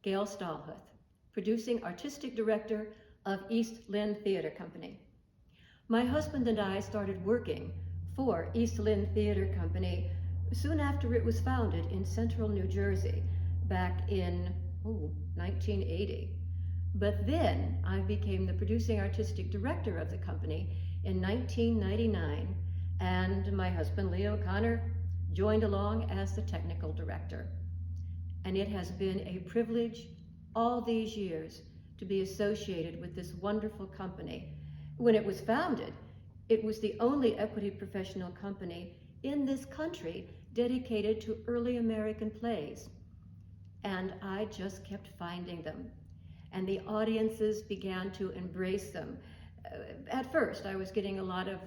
Gayle Stahlhuth, producing artistic director of East Lynne Theater Company. My husband and I started working for East Lynne Theater Company soon after it was founded in central New Jersey back in 1980. But then I became the producing artistic director of the company in 1999, and my husband, Lee O'Connor, joined along as the technical director. And it has been a privilege all these years to be associated with this wonderful company. When it was founded, it was the only equity professional company in this country dedicated to early American plays. And I just kept finding them. And the audiences began to embrace them. At first, I was getting a lot of,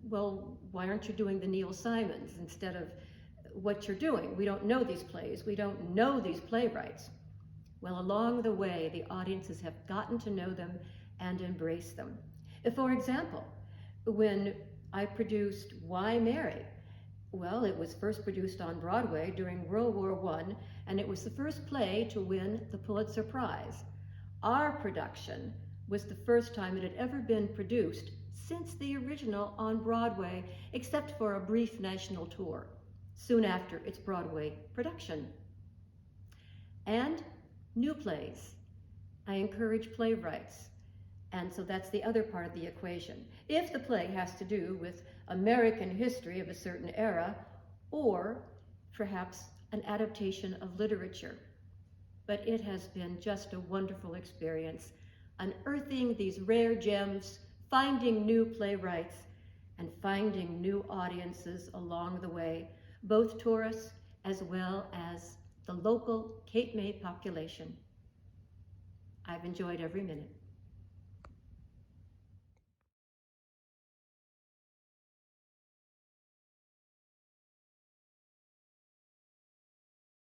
well, why aren't you doing the Neil Simons instead of what you're doing? We don't know these plays. We don't know these playwrights. Well, along the way, the audiences have gotten to know them and embrace them. For example, when I produced Why Marry? Well, it was first produced on Broadway during World War I, and it was the first play to win the Pulitzer Prize. Our production was the first time it had ever been produced since the original on Broadway, except for a brief national tour soon after its Broadway production. And new plays. I encourage playwrights, and so that's the other part of the equation. If the play has to do with American history of a certain era, or perhaps an adaptation of literature. But it has been just a wonderful experience, unearthing these rare gems, finding new playwrights, and finding new audiences along the way, both tourists as well as the local Cape May population. I've enjoyed every minute.